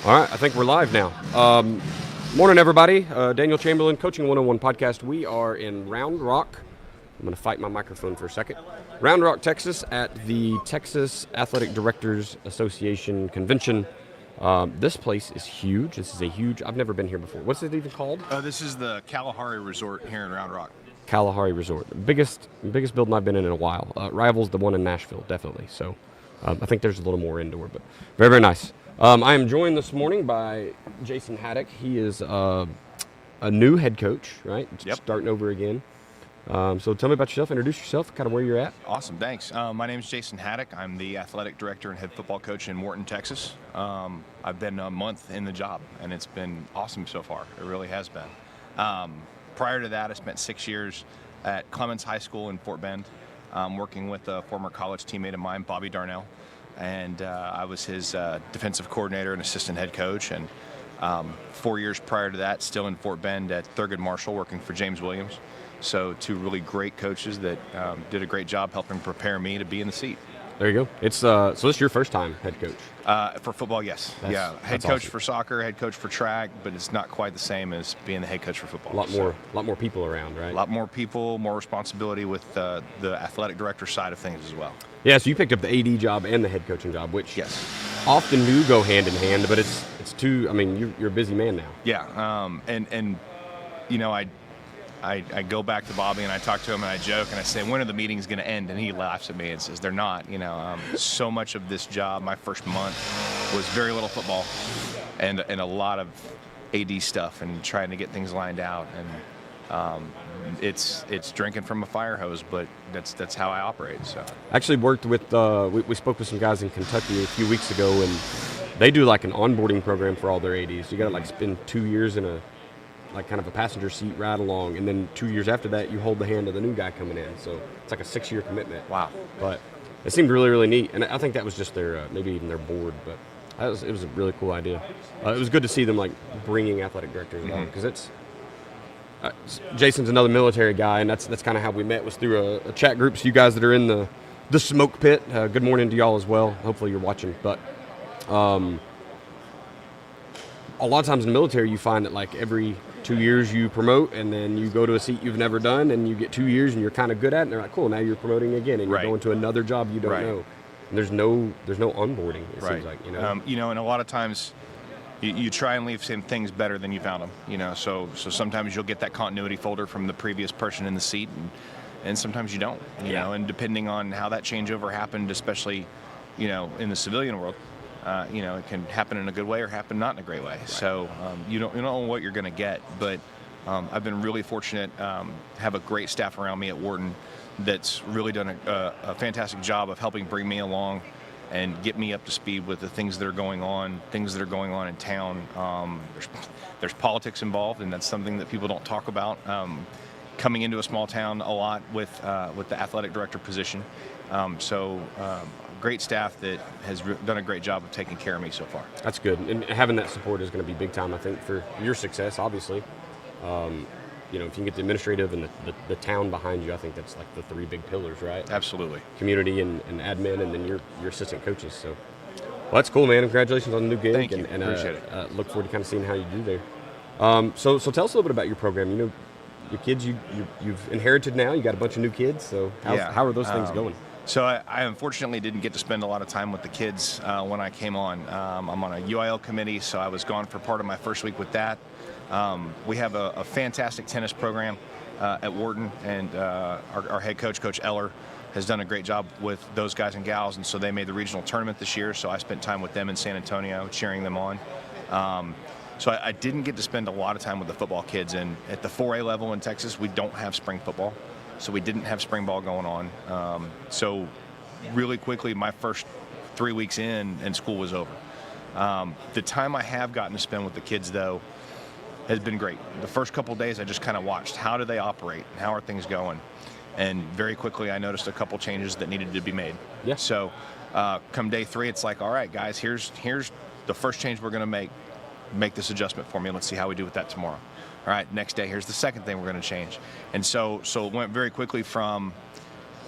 All right, I think we're live now. Morning, everybody. Daniel Chamberlain, Coaching 101 podcast. We are in Round Rock. I'm going to fight my microphone for a second. Round Rock, Texas, at the Texas Athletic Directors Association Convention. This place is huge. This is a huge. I've never been here before. What's it even called? This is the Kalahari Resort here in Round Rock. Kalahari Resort. Biggest building I've been in a while. Rivals the one in Nashville, definitely. So I think there's a little more indoor, but very, very nice. I am joined this morning by Jason Haddock. He is a new head coach, right? Yep. Starting over again. So tell me about yourself. Introduce yourself, kind of where you're at. Awesome, thanks. My name is Jason Haddock. I'm the athletic director and head football coach in Morton, Texas. I've been a month in the job, and it's been awesome so far. It really has been. Prior to that, I spent 6 years at Clemens High School in Fort Bend, working with a former college teammate of mine, Bobby Darnell. And I was his defensive coordinator and assistant head coach. And 4 years prior to that, still in Fort Bend at Thurgood Marshall, working for James Williams. So two really great coaches that did a great job helping prepare me to be in the seat. There you go. It's so this is your first time head coach? For football, yes. Head coach awesome. For soccer, head coach for track, but it's not quite the same as being the head coach for football. A lot more people around, right? A lot more people, more responsibility with the athletic director side of things as well. Yeah, so you picked up the AD job and the head coaching job, which yes, often do go hand in hand, but it's too. I mean, you're a busy man now. Yeah, and you know, I go back to Bobby and I talk to him and I joke and I say, when are the meetings going to end? And he laughs at me and says, they're not. You know, so much of this job, my first month, was very little football and a lot of AD stuff and trying to get things lined out. And it's drinking from a fire hose, but that's how I operate. So I actually worked with we spoke with some guys in Kentucky a few weeks ago, and they do like an onboarding program for all their ADs. You got to like spend 2 years in a like kind of a passenger seat ride along, and then 2 years after that you hold the hand of the new guy coming in. So it's like a 6-year commitment. Wow. But it seemed really, really neat, and I think that was just their maybe even their board, but it was a really cool idea. It was good to see them like bringing athletic directors along, because it's Jason's another military guy, and that's kind of how we met, was through a chat group. So you guys that are in the smoke pit, good morning to y'all as well. Hopefully you're watching. But a lot of times in the military you find that like every 2 years you promote, and then you go to a seat you've never done, and you get 2 years and you're kind of good at it, and they're like, cool, now you're promoting again, and you're going to another job you don't know. And there's no onboarding, it seems like, you know. And a lot of times you try and leave some things better than you found them, you know. So sometimes you'll get that continuity folder from the previous person in the seat, and sometimes you don't, you know. And depending on how that changeover happened, especially, you know, in the civilian world, you know, it can happen in a good way or happen not in a great way. Right. So you don't know what you're going to get, but I've been really fortunate, have a great staff around me at Wharton that's really done a fantastic job of helping bring me along and get me up to speed with the things that are going on in town. There's politics involved, and that's something that people don't talk about. Coming into a small town a lot with the athletic director position. Great staff that has done a great job of taking care of me so far. That's good, and having that support is going to be big time, I think, for your success, obviously. You know, if you can get the administrative and the town behind you, I think that's like the three big pillars, right? Absolutely. Community and admin, and then your assistant coaches. So, well, that's cool, man. Congratulations on the new gig. Thank you. And appreciate it. Look forward to kind of seeing how you do there. So tell us a little bit about your program. You know, your kids you've inherited now. You got a bunch of new kids. So how are those things going? So I unfortunately didn't get to spend a lot of time with the kids when I came on. I'm on a UIL committee, so I was gone for part of my first week with that. We have a fantastic tennis program at Wharton, and our head coach, Coach Eller, has done a great job with those guys and gals, and so they made the regional tournament this year, so I spent time with them in San Antonio, cheering them on. So I didn't get to spend a lot of time with the football kids, and at the 4A level in Texas, we don't have spring football. So we didn't have spring ball going on. So really quickly, my first 3 weeks in, and school was over. The time I have gotten to spend with the kids, though, has been great. The first couple of days, I just kind of watched. How do they operate? How are things going? And very quickly, I noticed a couple changes that needed to be made. Yeah. So come day 3, it's like, all right, guys, here's the first change we're going to make. Make this adjustment for me. Let's see how we do with that tomorrow. All right, next day, here's the second thing we're going to change. And so it went very quickly from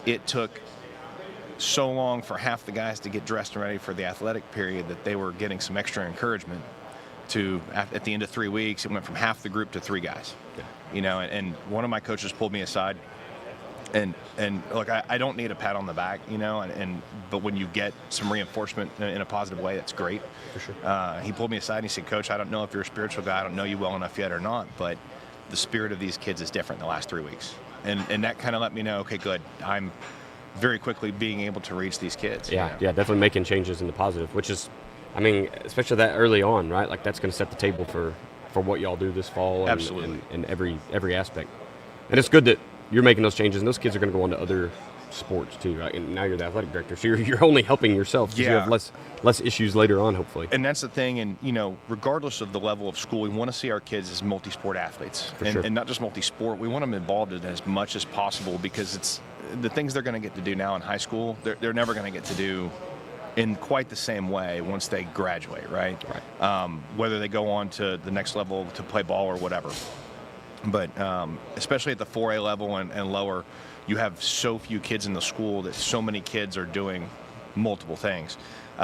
it took so long for half the guys to get dressed and ready for the athletic period that they were getting some extra encouragement to at the end of 3 weeks, it went from half the group to 3 guys. Yeah. And one of my coaches pulled me aside, and look, I don't need a pat on the back, but when you get some reinforcement in a positive way, that's great. For sure. He pulled me aside and he said, Coach, I don't know if you're a spiritual guy. I don't know you well enough yet or not, but the spirit of these kids is different the last 3 weeks. And that kind of let me know, okay, good. I'm very quickly being able to reach these kids. Yeah, definitely making changes in the positive, which is, especially that early on, right? Like that's going to set the table for what y'all do this fall. And, Absolutely. And every aspect. And it's good that you're making those changes, and those kids are going to go on to other sports too, right? And now you're the athletic director, so you're only helping yourself because you have less issues later on, hopefully. And that's the thing, and regardless of the level of school, we want to see our kids as multi-sport athletes, sure. And not just multi-sport. We want them involved in it as much as possible, because it's the things they're going to get to do now in high school, they're never going to get to do in quite the same way once they graduate, right? Whether they go on to the next level to play ball or whatever. But especially at the 4A level and lower, you have so few kids in the school that so many kids are doing multiple things.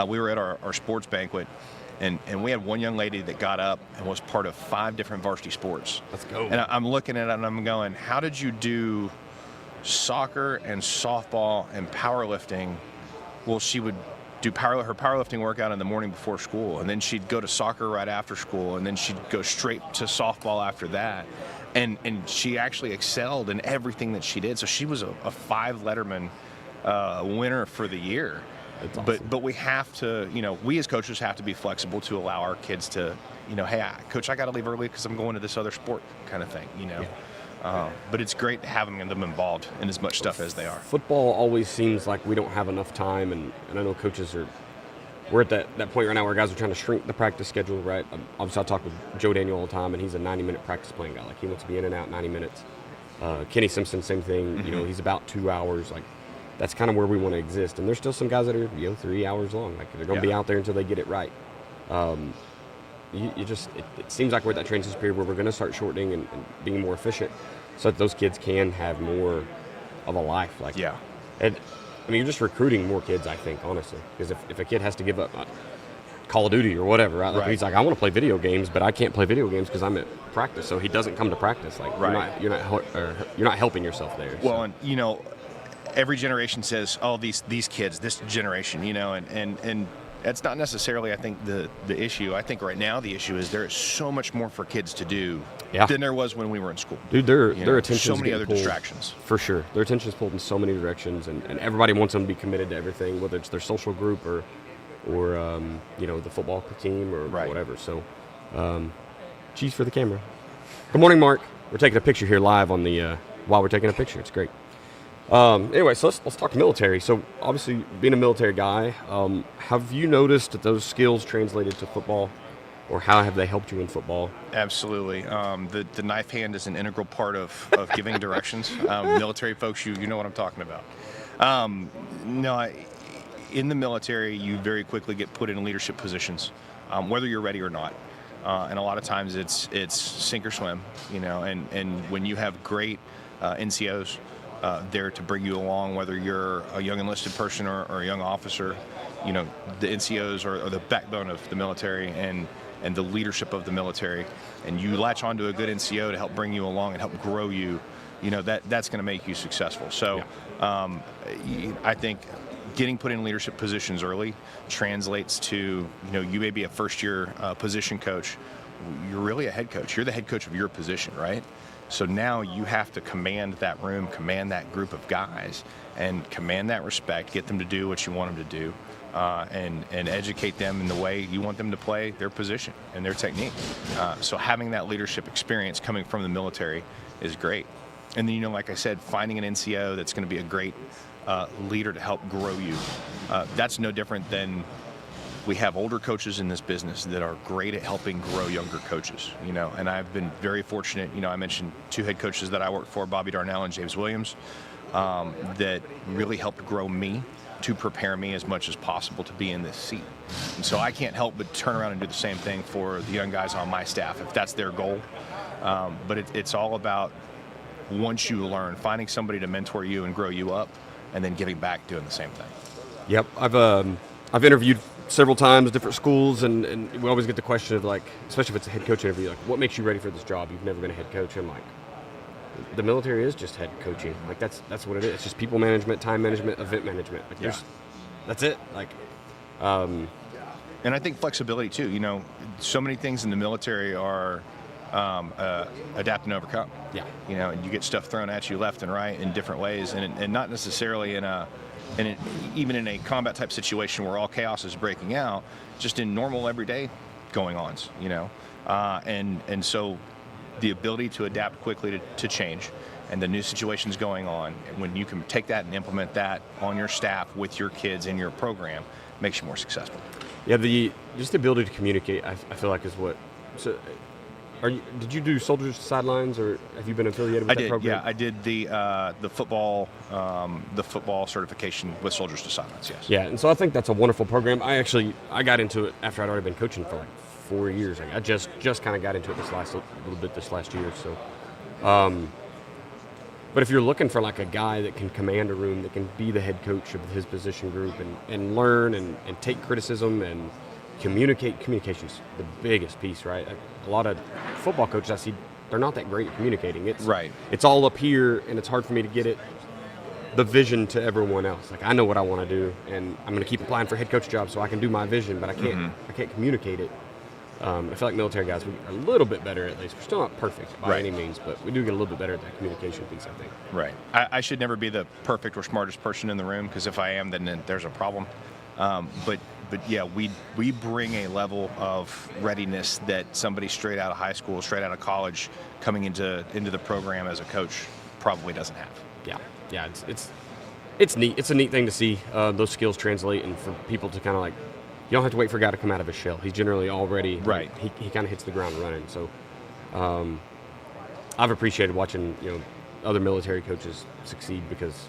We were at our sports banquet, and we had one young lady that got up and was part of 5 different varsity sports. Let's go. And I'm looking at it and I'm going, how did you do soccer and softball and powerlifting? Well, she would do her powerlifting workout in the morning before school, and then she'd go to soccer right after school, and then she'd go straight to softball after that. And she actually excelled in everything that she did. So she was a 5 Letterman winner for the year. That's awesome. But we have to, we as coaches have to be flexible to allow our kids to, hey, Coach, I got to leave early because I'm going to this other sport kind of thing, But it's great having them involved in as much stuff as they are. Football always seems like we don't have enough time, and I know coaches we're at that point right now where guys are trying to shrink the practice schedule, right? Obviously, I talk with Joe Daniel all the time, and he's a 90-minute practice playing guy. Like, he wants to be in and out 90 minutes. Kenny Simpson, same thing. Mm-hmm. He's about 2 hours. Like, that's kind of where we want to exist. And there's still some guys that are, 3 hours long. Like, they're going to be out there until they get it right. It seems like we're at that transition period where we're going to start shortening and being more efficient so that those kids can have more of a life. Like, and you're just recruiting more kids, I think, honestly. Because if a kid has to give up Call of Duty or whatever, right? Like, he's like, I want to play video games, but I can't play video games because I'm at practice. So he doesn't come to practice. Like, you're not helping yourself there. Well, and every generation says, oh, these kids, this generation, and that's not necessarily, I think, the issue. I think right now the issue is there is so much more for kids to do than there was when we were in school. Dude, their attention's so many other pulled, distractions. For sure. Their attention's pulled in so many directions, and everybody wants them to be committed to everything, whether it's their social group or the football team or whatever. So, cheese for the camera. Good morning, Mark. We're taking a picture here live on the while we're taking a picture. It's great. Anyway, so let's talk military. So obviously, being a military guy, have you noticed that those skills translated to football, or how have they helped you in football? Absolutely. The knife hand is an integral part of giving directions. Military folks, you know what I'm talking about. In the military, you very quickly get put in leadership positions, whether you're ready or not. And a lot of times it's sink or swim, and when you have great NCOs there to bring you along, whether you're a young enlisted person or a young officer, the NCOs are the backbone of the military and the leadership of the military, and you latch onto a good NCO to help bring you along and help grow you, that's going to make you successful. So I think getting put in leadership positions early translates to, you may be a first-year position coach. You're really a head coach. You're the head coach of your position, right? So now you have to command that room, command that group of guys, and command that respect, get them to do what you want them to do, and educate them in the way you want them to play their position and their technique. So having that leadership experience coming from the military is great. And then, like I said, finding an NCO that's going to be a great leader to help grow you. That's no different than we have older coaches in this business that are great at helping grow younger coaches, and I've been very fortunate. I mentioned 2 head coaches that I worked for, Bobby Darnell and James Williams, that really helped grow me to prepare me as much as possible to be in this seat. And so I can't help but turn around and do the same thing for the young guys on my staff if that's their goal. But it's all about, once you learn, finding somebody to mentor you and grow you up, and then giving back, doing the same thing. Yep, I've interviewed several times, different schools, and we always get the question of like, especially if it's a head coach interview, like, what makes you ready for this job? You've never been a head coach. I'm like, the military is just head coaching. Like that's what it is. It's just people management, time management, event management. Like that's it. Like, and I think flexibility too. You know, so many things in the military are adapt and overcome. Yeah. You know, and you get stuff thrown at you left and right in different ways, and not necessarily even in a combat type situation where all chaos is breaking out, just in normal everyday going-ons. You know, and so the ability to adapt quickly to change and the new situations going on, when you can take that and implement that on your staff with your kids in your program, makes you more successful. Yeah, just the ability to communicate, I feel like is what. So, did you do Soldiers to Sidelines, or have you been affiliated with that program? Yeah, I did the football certification with Soldiers to Sidelines. Yes. Yeah, and so I think that's a wonderful program. I got into it after I'd already been coaching for like 4 years. Like I just kind of got into it this last year. So, but if you're looking for like a guy that can command a room, that can be the head coach of his position group and learn and take criticism and communication's the biggest piece, right? A lot of football coaches I see, they're not that great at communicating. It's all up here, and it's hard for me to get the vision to everyone else. Like I know what I want to do, and I'm going to keep applying for head coach jobs so I can do my vision, but I can't communicate it. I feel like military guys, we are a little bit better at least. We're still not perfect by any means, but we do get a little bit better at that communication piece, I think. Right. I should never be the perfect or smartest person in the room, because if I am, then there's a problem. But yeah, we bring a level of readiness that somebody straight out of high school, straight out of college, coming into the program as a coach probably doesn't have. Yeah. It's neat. It's a neat thing to see those skills translate, and for people to kind of like, you don't have to wait for a guy to come out of his shell. He's generally already right. He kind of hits the ground running. So, I've appreciated watching other military coaches succeed, because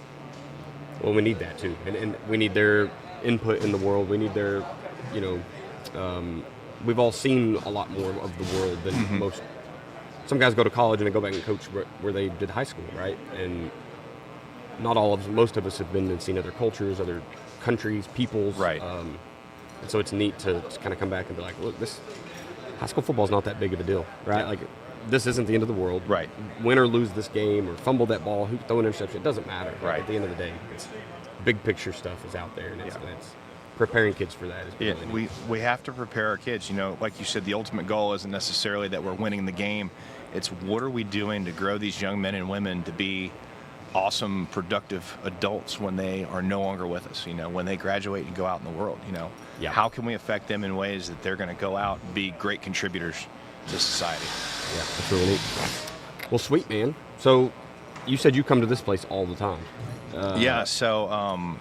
we need that too, and we need their input in the world. We need their, we've all seen a lot more of the world than most. Some guys go to college and they go back and coach where they did high school, right? And not all of us, most of us have been and seen other cultures, other countries, peoples. Right. And so it's neat to kind of come back and be like, look, this high school football is not that big of a deal, right? Yeah. Like, this isn't the end of the world. Right. Win or lose this game or fumble that ball, throw an interception, it doesn't matter. Right. At the end of the day, it's big picture stuff is out there, and it's preparing kids for that. We have to prepare our kids. Like you said, the ultimate goal isn't necessarily that we're winning the game. It's what are we doing to grow these young men and women to be awesome, productive adults when they are no longer with us, when they graduate and go out in the world, How can we affect them in ways that they're going to go out and be great contributors to society? Yeah, that's really neat. Well, sweet, man. So you said you come to this place all the time. So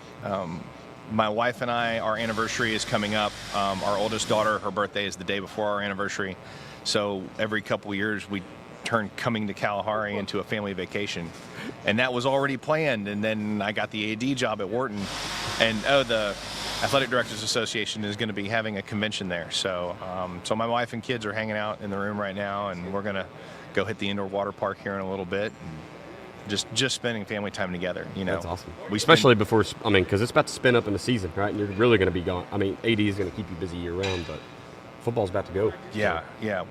my wife and I, our anniversary is coming up. Our oldest daughter, her birthday is the day before our anniversary. So every couple of years we turn coming to Kalahari into a family vacation, and that was already planned. And then I got the AD job at Wharton, and the Athletic Directors Association is going to be having a convention there. So so my wife and kids are hanging out in the room right now, and we're going to go hit the indoor water park here in a little bit. And just spending family time together. That's awesome. Especially before, because it's about to spin up in the season, right? And you're really going to be gone. AD is going to keep you busy year round, but football's about to go. Yeah.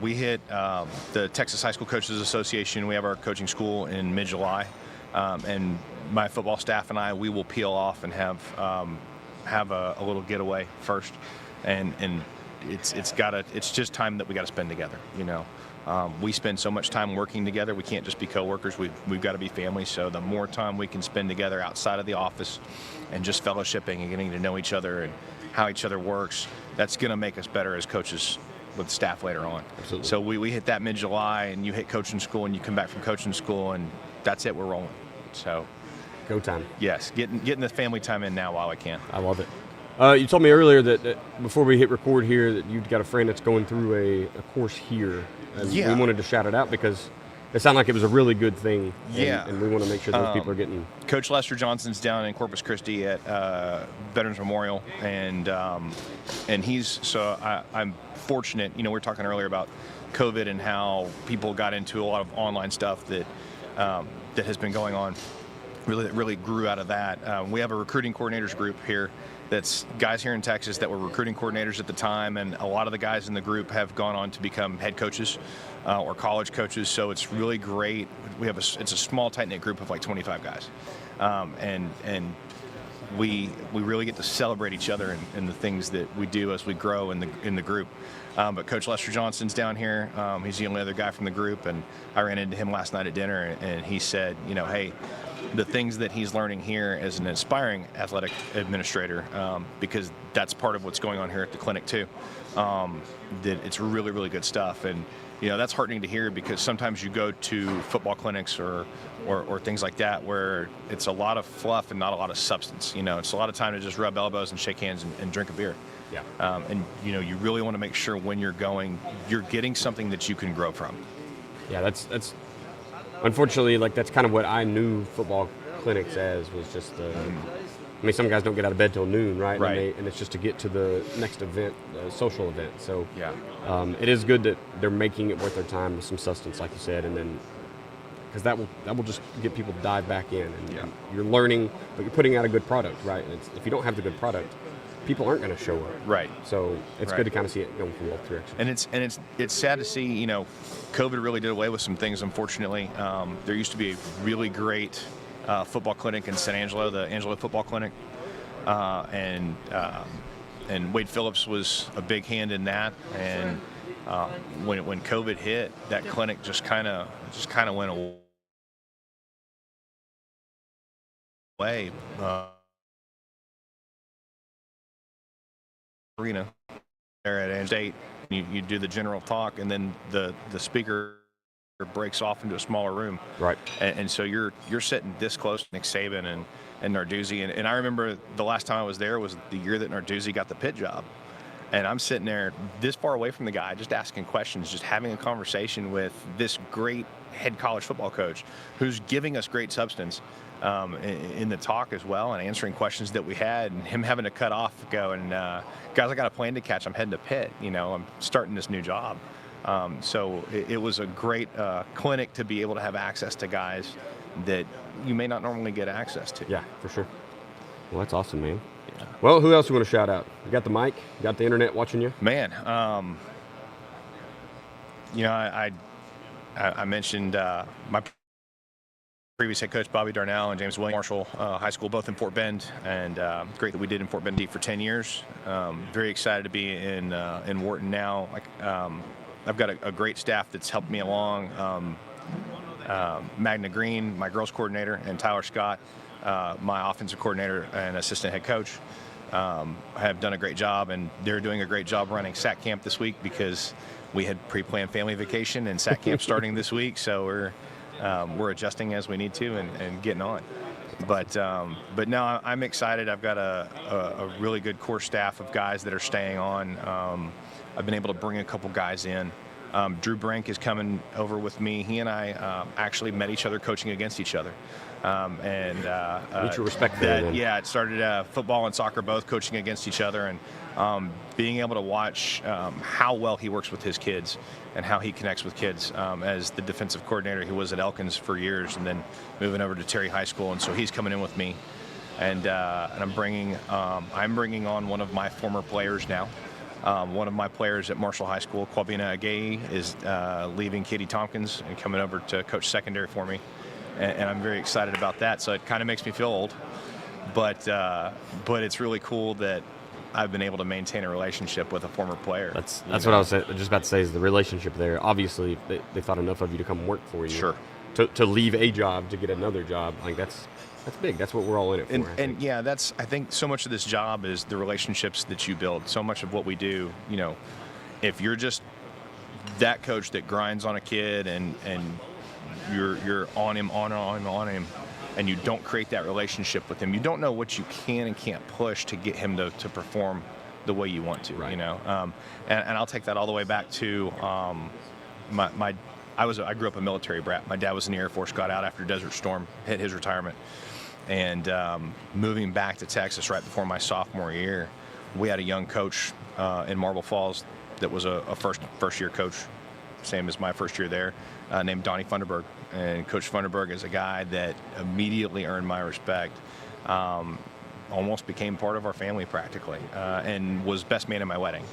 We hit the Texas High School Coaches Association. We have our coaching school in mid-July, and my football staff and I, we will peel off and have a little getaway first, and it's just time that we got to spend together. We spend so much time working together. We can't just be coworkers. We've got to be family. So the more time we can spend together outside of the office and just fellowshipping and getting to know each other and how each other works, that's going to make us better as coaches with staff later on. Absolutely. So we hit that mid-July, and you hit coaching school, and you come back from coaching school, and that's it. We're rolling. So go time. Yes, getting the family time in now while I can. I love it. You told me earlier that before we hit record here that you've got a friend that's going through a course here. And we wanted to shout it out because it sounded like it was a really good thing. And we want to make sure those people are getting... Coach Lester Johnson's down in Corpus Christi at Veterans Memorial, and I'm fortunate. We were talking earlier about COVID and how people got into a lot of online stuff that has been going on. Really grew out of that. We have a recruiting coordinators group here, that's guys here in Texas that were recruiting coordinators at the time, and a lot of the guys in the group have gone on to become head coaches or college coaches. So it's really great. It's a small, tight-knit group of like 25 guys, and we really get to celebrate each other and the things that we do as we grow in the group. But Coach Lester Johnson's down here. He's the only other guy from the group, and I ran into him last night at dinner, and he said, hey, the things that he's learning here as an aspiring athletic administrator, because that's part of what's going on here at the clinic too, that it's really, really good stuff. And that's heartening to hear, because sometimes you go to football clinics or things like that where it's a lot of fluff and not a lot of substance. It's a lot of time to just rub elbows and shake hands and drink a beer. Yeah. And you really want to make sure when you're going, you're getting something that you can grow from. Yeah, that's unfortunately, like, that's kind of what I knew football clinics as, was just some guys don't get out of bed till noon, right? Right. And it's just to get to the next event, social event. So yeah, it is good that they're making it worth their time with some substance, like you said, and then because that will just get people to dive back in, and you're learning, but you're putting out a good product, right? And if you don't have the good product, people aren't going to show up. Right. So it's good to kind of see it going from both directions. And it's sad to see, COVID really did away with some things, unfortunately. There used to be a really great football clinic in San Angelo, the Angelo Football Clinic, and Wade Phillips was a big hand in that. And when COVID hit, that clinic just kind of went away. Arena there at State, you do the general talk, and then the speaker breaks off into a smaller room, right? And so you're sitting this close to Nick Saban and Narduzzi, and I remember the last time I was there was the year that Narduzzi got the Pitt job, and I'm sitting there this far away from the guy, just asking questions, just having a conversation with this great head college football coach who's giving us great substance in the talk as well, and answering questions that we had, and him having to cut off, go and guys, I got a plane to catch. I'm heading to Pitt. I'm starting this new job. So it was a great clinic to be able to have access to guys that you may not normally get access to. Yeah, for sure. Well, that's awesome, man. Yeah. Well, who else you want to shout out? You got the mic? You got the internet watching you? Man, I mentioned my previous head coach Bobby Darnell and James Williams, Marshall High School, both in Fort Bend, and great that we did in Fort Bend for 10 years. Very excited to be in Wharton now. I've got a great staff that's helped me along. Magna Green, my girls coordinator, and Tyler Scott, my offensive coordinator and assistant head coach, have done a great job, and they're doing a great job running SAC camp this week, because we had pre-planned family vacation and SAC camp starting this week, so we're adjusting as we need to and getting on. But no, I'm excited. I've got a really good core staff of guys that are staying on. I've been able to bring a couple guys in. Drew Brink is coming over with me. He and I actually met each other coaching against each other. Mutual respect there, then. Yeah, it started football and soccer both coaching against each other, and being able to watch how well he works with his kids and how he connects with kids as the defensive coordinator. He was at Elkins for years, and then moving over to Terry High School, and so he's coming in with me, and I'm bringing on one of my former players now. One of my players at Marshall High School, Kwabena Agayi, is leaving Katie Tompkins and coming over to coach secondary for me, and I'm very excited about that. So it kind of makes me feel old, but it's really cool that I've been able to maintain a relationship with a former player. That's what I was just about to say, is the relationship there. Obviously, they thought enough of you to come work for you. Sure. To leave a job to get another job, like that's big. That's what we're all in it for. And yeah, I think so much of this job is the relationships that you build. So much of what we do, if you're just that coach that grinds on a kid and you're on him, and you don't create that relationship with him, you don't know what you can and can't push to get him to perform the way you want to. Right. And I'll take that all the way back to I grew up a military brat. My dad was in the Air Force, got out after Desert Storm, hit his retirement. And moving back to Texas right before my sophomore year, we had a young coach in Marble Falls that was a first year coach, same as my first year there, named Donnie Funderburg. And Coach Funderburg is a guy that immediately earned my respect almost became part of our family practically, and was best man at my wedding.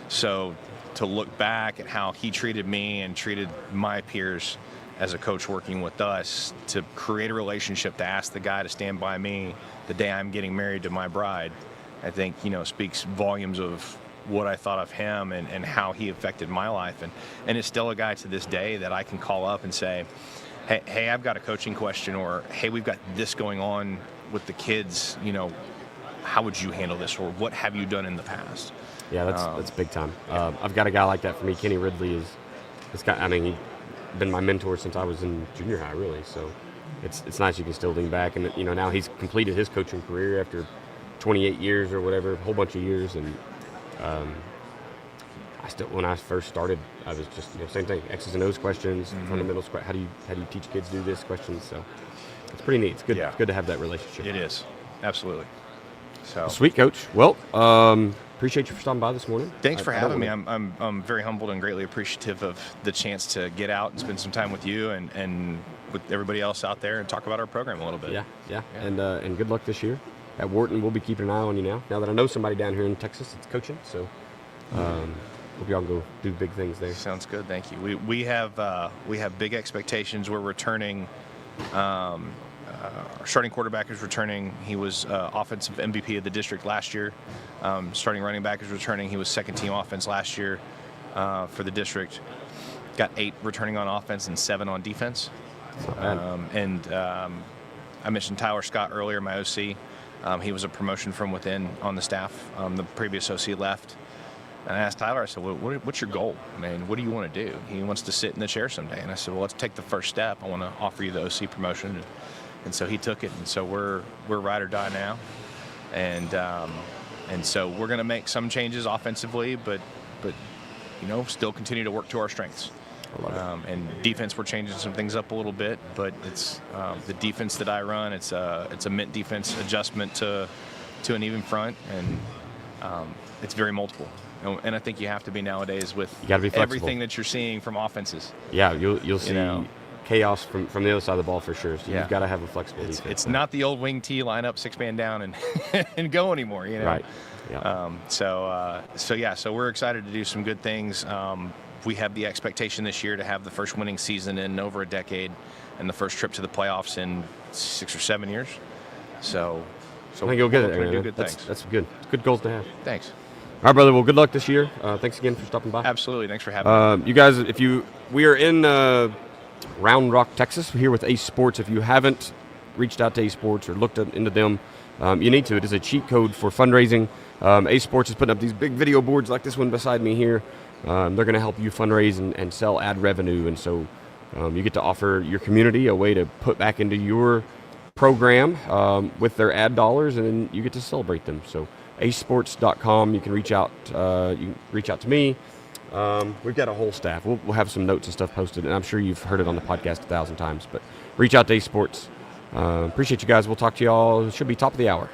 So to look back at how he treated me and treated my peers as a coach working with us, to create a relationship, to ask the guy to stand by me the day I'm getting married to my bride, I think, speaks volumes of what I thought of him and how he affected my life. And is still a guy to this day that I can call up and say, hey, I've got a coaching question, or hey, we've got this going on with the kids, how would you handle this, or what have you done in the past? Yeah, that's big time. I've got a guy like that for me. Kenny Ridley is this guy. I mean, he's been my mentor since I was in junior high, really. So it's nice you can still lean back, and now he's completed his coaching career after 28 years or whatever, a whole bunch of years, and when I first started, I was just same thing, X's and O's questions, fundamentals. How do you teach kids to do this questions? So it's pretty neat. It's good. Yeah. It's good to have that relationship. It is, absolutely. So sweet, Coach. Well, appreciate you for stopping by this morning. Thanks for having me. I'm very humbled and greatly appreciative of the chance to get out and spend some time with you and with everybody else out there and talk about our program a little bit. Yeah. And good luck this year at Wharton. We'll be keeping an eye on you now. Now that I know somebody down here in Texas that's coaching, so hope y'all go do big things there. Sounds good. Thank you. We have big expectations. We're returning. Our starting quarterback is returning. He was offensive MVP of the district last year. Starting running back is returning. He was second team offense last year for the district. Got 8 returning on offense and 7 on defense. I mentioned Tyler Scott earlier, my OC. He was a promotion from within on the staff. The previous OC left. And I asked Tyler, I said, what's your goal? I mean, what do you want to do? He wants to sit in the chair someday. And I said, well, let's take the first step. I want to offer you the OC promotion. And so he took it. And so we're ride or die now. And so we're going to make some changes offensively, but still continue to work to our strengths. I love it. And defense, we're changing some things up a little bit, but it's the defense that I run. It's a mint defense adjustment to an even front, and it's very multiple. And I think you have to be nowadays with everything that you're seeing from offenses. Yeah, you'll see chaos from the other side of the ball for sure. So you've got to have a flexible defense. It's not the old wing T line up 6-man down and go anymore. Right. Yeah. So we're excited to do some good things. We have the expectation this year to have the first winning season in over a decade, and the first trip to the playoffs in 6 or 7 years. So I think you'll get it. Do good things. That's good. It's good goals to have. Thanks. All right, brother. Well, good luck this year. Thanks again for stopping by. Absolutely. Thanks for having me. You guys, we are in Round Rock, Texas. We're here with Ace Sports. If you haven't reached out to Ace Sports or looked into them, you need to. It is a cheat code for fundraising. Ace Sports is putting up these big video boards like this one beside me here. They're going to help you fundraise and sell ad revenue, and so you get to offer your community a way to put back into your program with their ad dollars, and you get to celebrate them. So acesports.com. You can reach out. You can reach out to me. We've got a whole staff. We'll have some notes and stuff posted, and I'm sure you've heard it on the podcast 1,000 times. But reach out to Ace Sports. Appreciate you guys. We'll talk to you all. It should be top of the hour.